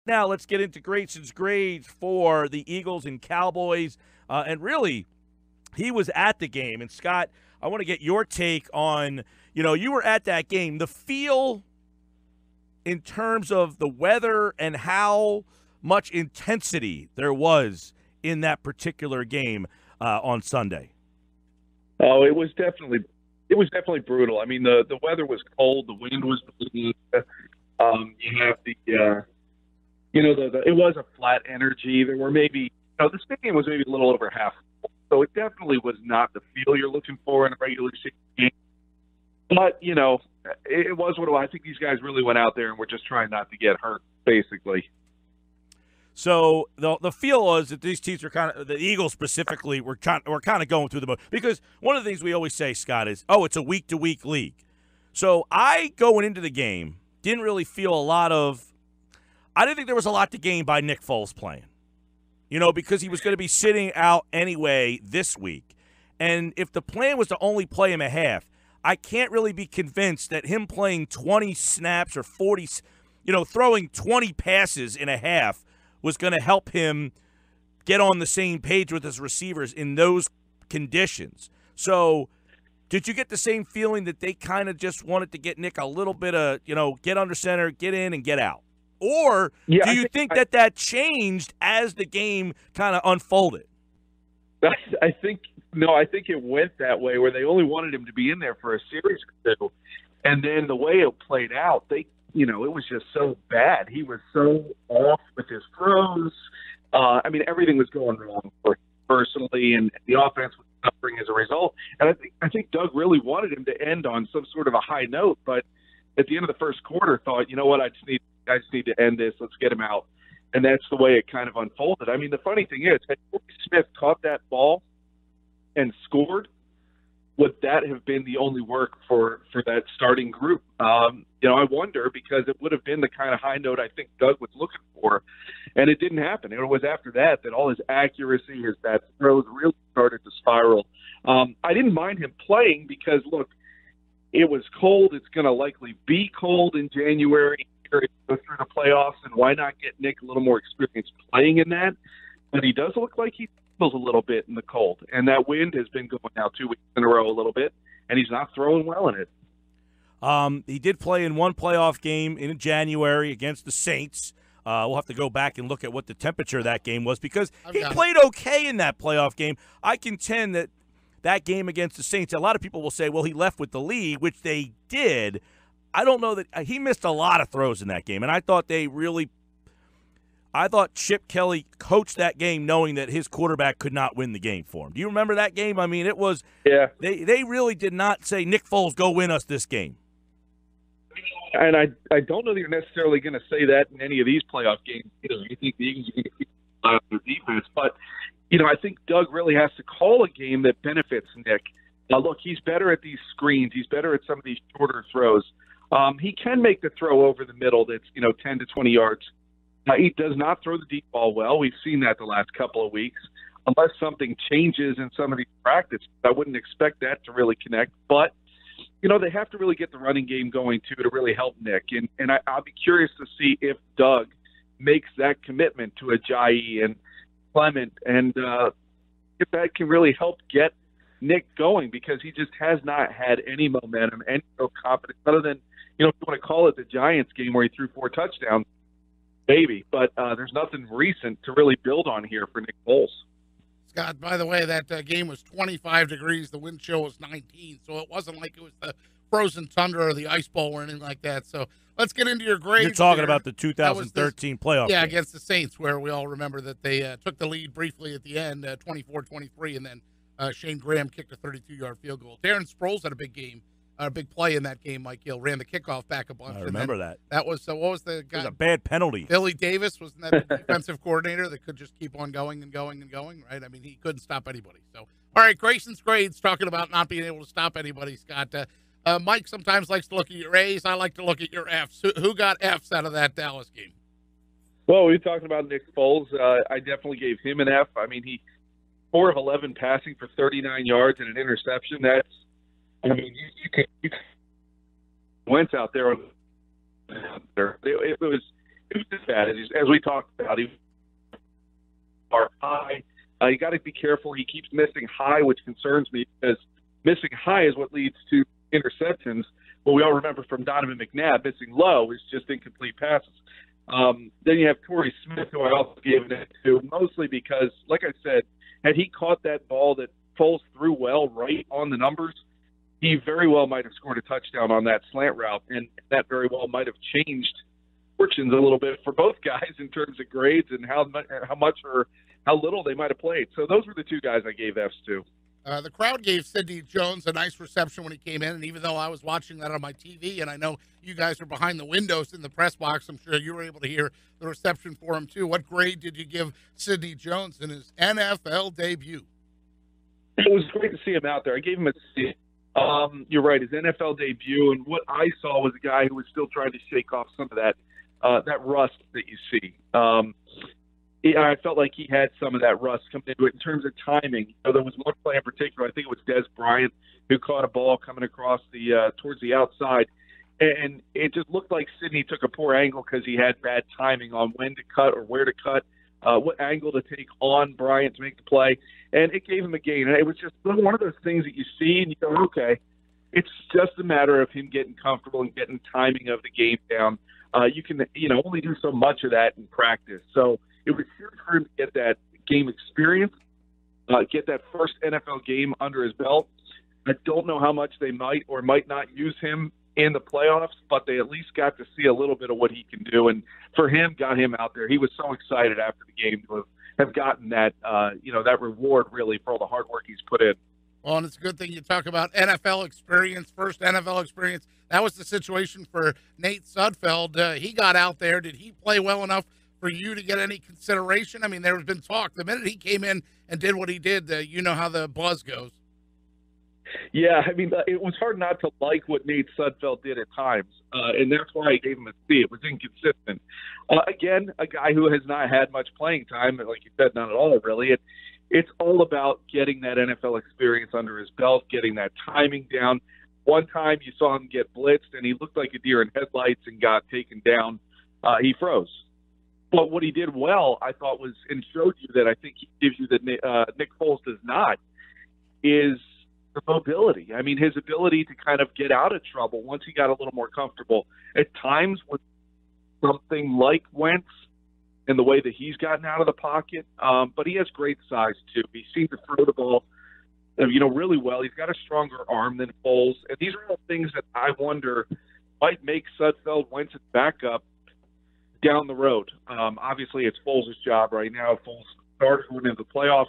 now let's get into Grayson's grades for the Eagles and Cowboys. And really, he was at the game. And, Scott, I want to get your take on, you were at that game. The feel in terms of the weather and how much intensity there was in that particular game on Sunday. Oh, it was definitely brutal. I mean, the weather was cold, the wind was bleeding. You have it was a flat energy. There were maybe, the stadium was maybe a little over half full, so it definitely was not the feel you're looking for in a regular season game. But it was what it was. I think these guys really went out there and were just trying not to get hurt, basically. So the feel was that these teams were the Eagles specifically were kind of going through the motion. Because one of the things we always say, Scott, is, it's a week-to-week league. So I, going into the game, didn't really feel I didn't think there was a lot to gain by Nick Foles playing. Because he was going to be sitting out anyway this week. And if the plan was to only play him a half, I can't really be convinced that him playing 20 snaps or 40, throwing 20 passes in a half was going to help him get on the same page with his receivers in those conditions. So did you get the same feeling that they kind of just wanted to get Nick a little bit of, get under center, get in, and get out? Or do you think that changed as the game kind of unfolded? I think it went that way, where they only wanted him to be in there for a series or two. And then the way it played out, it was just so bad. He was so off with his throws. Everything was going wrong for him personally, and the offense was suffering as a result. And I think Doug really wanted him to end on some sort of a high note, but at the end of the first quarter thought, you know what, I just need to end this. Let's get him out. And that's the way it kind of unfolded. I mean, the funny thing is, had Corey Smith caught that ball and scored, would that have been the only work for that starting group? I wonder, because it would have been the kind of high note I think Doug was looking for, and it didn't happen. It was after that all his accuracy, his bad throws really started to spiral. I didn't mind him playing because, look, it was cold. It's going to likely be cold in January. Go through the playoffs, and why not get Nick a little more experience playing in that? But he does look like he feels a little bit in the cold, and that wind has been going now 2 weeks in a row a little bit, and he's not throwing well in it. He did play in one playoff game in January against the Saints. We'll have to go back and look at what the temperature of that game was, because he played okay in that playoff game. I contend that game against the Saints, a lot of people will say, well, he left with the lead, which they did. I don't know that he missed a lot of throws in that game, and I thought Chip Kelly coached that game knowing that his quarterback could not win the game for him. Do you remember that game? I mean, it was they really did not say, Nick Foles, go win us this game. And I don't know that you're necessarily going to say that in any of these playoff games either. I think the Eagles are going to keep an eye on their defense, but I think Doug really has to call a game that benefits Nick. Now, look, he's better at these screens. He's better at some of these shorter throws. He can make the throw over the middle that's 10 to 20 yards. He does not throw the deep ball well. We've seen that the last couple of weeks. Unless something changes in some of these practices, I wouldn't expect that to really connect. But, they have to really get the running game going, too, to really help Nick. And I'll be curious to see if Doug makes that commitment to Ajayi and Clement, and if that can really help get Nick going, because he just has not had any momentum, any confidence, other than, if you want to call it the Giants game where he threw 4 touchdowns, maybe. But there's nothing recent to really build on here for Nick Foles. Scott, by the way, that game was 25 degrees. The wind chill was 19, so it wasn't like it was the frozen tundra or the ice bowl or anything like that. So let's get into your grades. You're talking about the 2013 playoff game. Against the Saints, where we all remember that they took the lead briefly at the end, 24-23, and then Shane Graham kicked a 32-yard field goal. Darren Sproles had a big game. A big play in that game. Mike Gill ran the kickoff back a bunch. I remember that. That was what was the guy? It was a bad penalty. Billy Davis was that defensive coordinator that could just keep on going and going and going, right? I mean, he couldn't stop anybody. So, all right, Grayson's grades, talking about not being able to stop anybody, Scott. Mike sometimes likes to look at your A's. I like to look at your F's. Who got F's out of that Dallas game? Well, we were talking about Nick Foles. I definitely gave him an F. I mean, he 4 of 11 passing for 39 yards and an interception. You went out there. It was it was just bad. As we talked about, he are high. You got to be careful. He keeps missing high, which concerns me because missing high is what leads to interceptions. But we all remember from Donovan McNabb, missing low is just incomplete passes. Then you have Torrey Smith, who I also gave it to, mostly because, like I said, had he caught that ball that Foles threw well right on the numbers, he very well might have scored a touchdown on that slant route, and that very well might have changed fortunes a little bit for both guys in terms of grades and how much or how little they might have played. So those were the two guys I gave Fs to. The crowd gave Sidney Jones a nice reception when he came in, and even though I was watching that on my TV, and I know you guys are behind the windows in the press box, I'm sure you were able to hear the reception for him too. What grade did you give Sidney Jones in his NFL debut? It was great to see him out there. I gave him a C. You're right, his NFL debut, and what I saw was a guy who was still trying to shake off some of that rust that you see. I felt like he had some of that rust coming into it in terms of timing. There was one play in particular, I think it was Des Bryant, who caught a ball coming across towards the outside, and it just looked like Sidney took a poor angle because he had bad timing on when to cut or where to cut, what angle to take on Bryant to make the play, and it gave him a gain. And it was just one of those things that you see and you go, okay, it's just a matter of him getting comfortable and getting timing of the game down. You can only do so much of that in practice. So it was huge for him to get that game experience, get that first NFL game under his belt. I don't know how much they might or might not use him in the playoffs, but they at least got to see a little bit of what he can do. And for him, got him out there. He was so excited after the game to have gotten that, that reward really for all the hard work he's put in. Well, and it's a good thing you talk about NFL experience, first NFL experience. That was the situation for Nate Sudfeld. He got out there. Did he play well enough for you to get any consideration? I mean, there's been talk. The minute he came in and did what he did, you know how the buzz goes. Yeah, I mean, it was hard not to like what Nate Sudfeld did at times, and that's why I gave him a C. It was inconsistent. Again, a guy who has not had much playing time, like you said, not at all, really. It's all about getting that NFL experience under his belt, getting that timing down. One time you saw him get blitzed, and he looked like a deer in headlights and got taken down. He froze. But what he did well, I thought, was, and showed you that I think he gives you that Nick Foles does not, is the mobility. I mean, his ability to kind of get out of trouble once he got a little more comfortable. At times with something like Wentz and the way that he's gotten out of the pocket, but he has great size too. He seems to throw the ball, really well. He's got a stronger arm than Foles, and these are all things that I wonder might make Sudfeld Wentz's backup down the road. Obviously, it's Foles' job right now. Foles started going into the playoffs.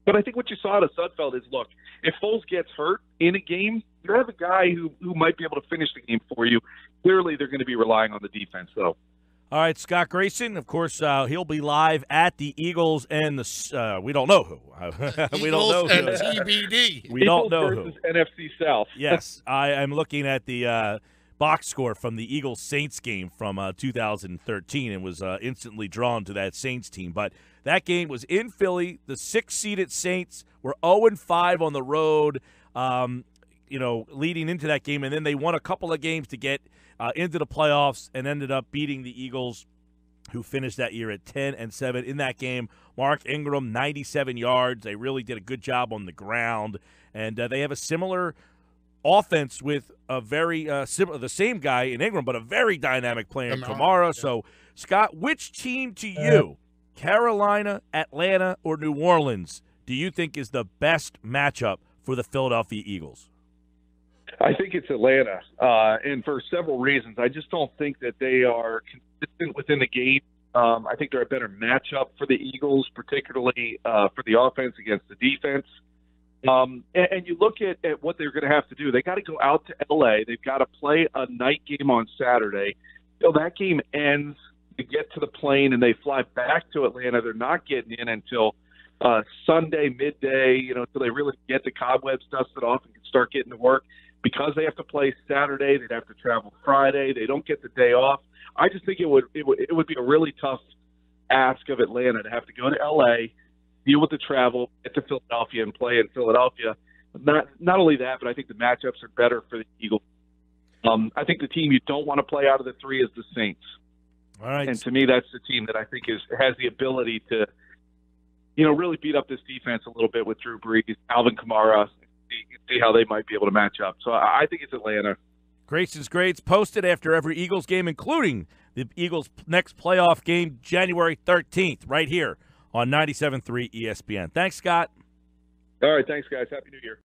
But I think what you saw out of Sudfeld is, look, if Foles gets hurt in a game, you have a guy who might be able to finish the game for you. Clearly, they're going to be relying on the defense, though. All right, Scott Grayson, of course, he'll be live at the Eagles and the we don't know who. We don't know and who. TBD. We don't know versus who. NFC South. Yes, I am looking at the box score from the Eagles-Saints game from 2013 and was instantly drawn to that Saints team. But that game was in Philly. The 6-seeded Saints were 0-5 on the road, leading into that game, and then they won a couple of games to get into the playoffs and ended up beating the Eagles, who finished that year at 10-7. In that game, Mark Ingram, 97 yards. They really did a good job on the ground, and they have a similar offense with a very similar, the same guy in Ingram, but a very dynamic player in Kamara. Yeah. So, Scott, which team to you, Carolina, Atlanta, or New Orleans, do you think is the best matchup for the Philadelphia Eagles? I think it's Atlanta, and for several reasons. I just don't think that they are consistent within the game. I think they're a better matchup for the Eagles, particularly for the offense against the defense. And you look at what they're going to have to do. They got to go out to L.A. They've got to play a night game on Saturday. So that game ends, they get to the plane, and they fly back to Atlanta. They're not getting in until Sunday, midday, until they really get the cobwebs dusted off and can start getting to work. Because they have to play Saturday, they'd have to travel Friday. They don't get the day off. I just think it would be a really tough ask of Atlanta to have to go to L.A., deal with the travel, get to Philadelphia, and play in Philadelphia. Not only that, but I think the matchups are better for the Eagles. I think the team you don't want to play out of the three is the Saints. All right. And to me, that's the team that I think has the ability to, really beat up this defense a little bit with Drew Brees, Alvin Kamara, see how they might be able to match up. So I think it's Atlanta. Grayson's grades posted after every Eagles game, including the Eagles' next playoff game, January 13th, right here on 97.3 ESPN. Thanks, Scott. All right, thanks, guys. Happy New Year.